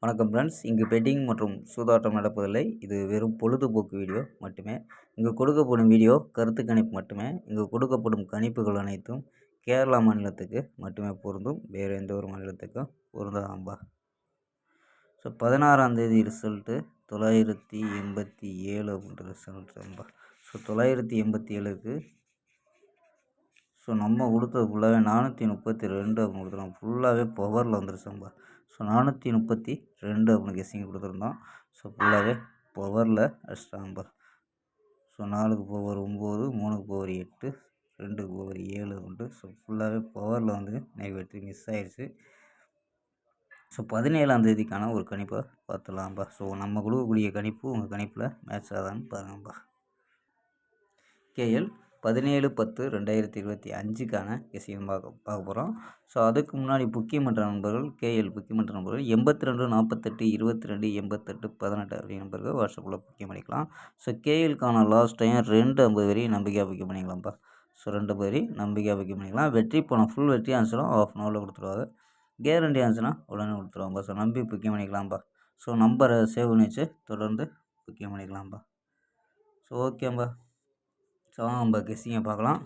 வணக்கம் ஃப்ரெண்ட்ஸ். இங்கு பெட்டிங் மற்றும் சூதாட்டம் நடப்பதில்லை. இது வெறும் பொழுதுபோக்கு வீடியோ மட்டுமே. இங்கு கொடுக்கப்படும் வீடியோ கருத்து கணிப்பு மட்டுமே. இங்கு கொடுக்கப்படும் கணிப்புகள் அனைத்தும் கேரளா மாநிலத்துக்கு மட்டுமே பொருந்தும். வேறு எந்த ஒரு மாநிலத்துக்கும் பொருந்தாம்பா. ஸோ 16ஆம் தேதி ரிசல்ட்டு 987 அப்படின்ற ரிசல்ட்டும்பா. ஸோ 987க்கு ஸோ நம்ம கொடுத்தது ஃபுல்லாகவே 432 அப்படின்னு கொடுத்துருவோம். ஃபுல்லாகவே பவரில் வந்துருச்சோம்பா. ஸோ 432 அப்படின்னு கெஸ்ஸிங் கொடுத்துருந்தோம். ஸோ ஃபுல்லாகவே பவரில் அடிச்சிட்டாங்கப்பா. ஸோ 4க்கு பவர் 9, 3க்கு பவர் 8, 2க்கு பவர் 7 அப்படின்ட்டு ஸோ ஃபுல்லாகவே பவரில் வந்து வெற்றி மிஸ் ஆயிடுச்சு. ஸோ 17ஆம் தேதிக்கான ஒரு கணிப்பை பார்த்துடலாம்ப்பா. ஸோ நம்ம கொடுக்கக்கூடிய கணிப்பு உங்கள் கணிப்பில் மேட்ச் ஆகுதான்னு பாருங்கப்பா. கேஎல் 17/10/2025க்கான கெஸ்ஸிங் பார்க்க போகிறோம். ஸோ அதுக்கு முன்னாடி புக்கியமன்ற நண்பர்கள் கேஎல் புக்கியமன்ற நண்பர்கள் 82 48 22 88 18 அப்படிங்கிற நம்பருக்கு வாட்ஸ்அப்பில் புக்கியம் பண்ணிக்கலாம். ஸோ கேஎல்க்கான லாஸ்ட் டைம் 250 வரையும் நம்பிக்கையாக புக்கியம் பண்ணிக்கலாம்ப்பா. ஸோ 2 வரி நம்பிக்கையாக புக்கியம் பண்ணிக்கலாம். வெற்றி பணம் ஃபுல் வெற்றி ஆன்சரும் ½ அன் ஹவரில் கொடுத்துருவாங்க. கேரண்டி ஆன்சர்னா உடனே கொடுத்துருவாங்கப்பா. ஸோ நம்பி புக்கியம் பண்ணிக்கலாம்ப்பா. ஸோ நம்பரை சேவ் பண்ணி வச்சு தொடர்ந்து புக்கியம் பண்ணிக்கலாம்ப்பா. ஸோ ஓகேம்பா. ஸோ நம்ம கெஸ்ஸிங்கை பார்க்கலாம்.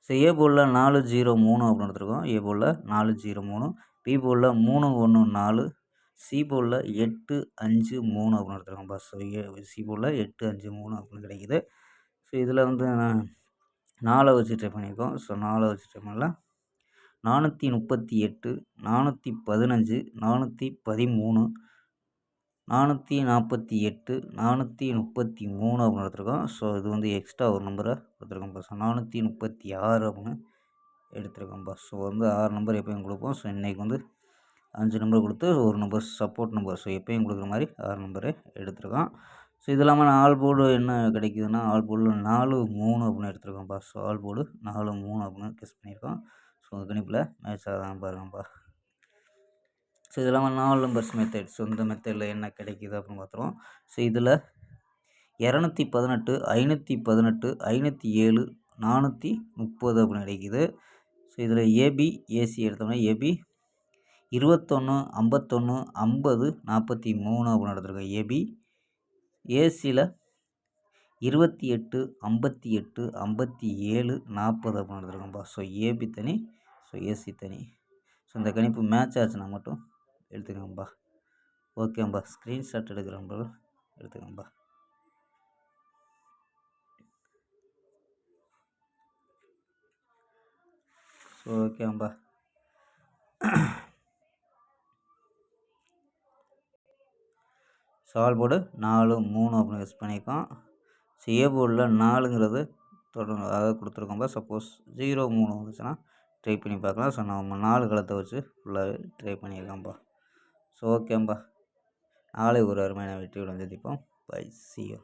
ஸோ ஏ போர்டில் 403 அப்படின்னு எடுத்துருக்கோம். ஏ போர்டில் 403, பி போர்டில் 314, சி போர்டில் 853 அப்படின்னு எடுத்துருக்கோம்ப்பா. ஸோ சி போர்டில் 853 அப்படின்னு கிடைக்குது. ஸோ இதில் வந்து 4 வச்சு ட்ரை பண்ணியிருக்கோம். ஸோ 4 வச்சு ட்ரை பண்ணலாம். 438, 415, 413, 448, 433 அப்படின்னு எடுத்துருக்கோம். ஸோ இது வந்து எக்ஸ்ட்ரா ஒரு நம்பரை கொடுத்துருக்கோம்ப்பா. ஸோ 436 அப்படின்னு எடுத்துருக்கோம்ப்பா. ஸோ வந்து 6 நம்பர் எப்போயும் கொடுப்போம். ஸோ இன்றைக்கி வந்து 5 நம்பர் கொடுத்து ஒரு நம்பர் சப்போர்ட் நம்பர். ஸோ எப்போயும் கொடுக்குற மாதிரி 6 நம்பரை எடுத்துருக்கோம். ஸோ இது இல்லாமல் ஆல் போர்டு என்ன கிடைக்குதுன்னா ஆல் போர்டில் 4-3 அப்படின்னு எடுத்துருக்கோம்ப்பா. ஸோ ஆல் போர்டு 4-3 அப்படின்னு கெஸ் பண்ணியிருக்கோம். ஸோ உங்கள் கணிப்பில் மேட்ச் ஆகுதான்னு பாருங்கப்பா. ஸோ இது இல்லாமல் 4 நம்பர்ஸ் மெத்தட். ஸோ இந்த மெத்தடில் என்ன கிடைக்கிது அப்படின்னு பார்த்துருவோம். ஸோ இதில் 218, 518, 507, 430 அப்படின்னு கிடைக்கிது. ஸோ இதில் ஏபி ஏசி எடுத்தோம்னா ஏபி 21, 51, 50, 43 அப்படின்னு எடுத்துருக்கோம். ஏபி ஏசியில் 28, 58, 57, 40 அப்படின்னு எடுத்துருக்கோம்ப்பா. ஸோ ஏபி தனி, ஸோ ஏசி தனி. ஸோ இந்த கணிப்பு மேட்ச் ஆச்சுன்னா மட்டும் எடுத்துக்கோங்கப்பா. ஓகேம்பா. ஸ்க்ரீன்ஷாட் எடுக்கிறோம்பா, எடுத்துக்கோங்கப்பா. ஸோ ஓகேம்பா. சால் போர்டு 4-3 அப்படின்னு யூஸ் பண்ணியிருக்கோம். ஸோ ஏ போர்டில் 4ங்கிறது தொடர்ந்து அதாவது கொடுத்துருக்கோம்பா. சப்போஸ் 0-3 வந்துச்சுன்னா ட்ரை பண்ணி பார்க்கலாம். ஸோ நம்ம 4 களத்தை வச்சு ஃபுல்லாகவே ட்ரை பண்ணியிருக்கோம்ப்பா. ஸோ ஓகேம்பா. நாளை ஒரு அருமையான வெற்றியுடன் சந்திப்போம். Bye, see you.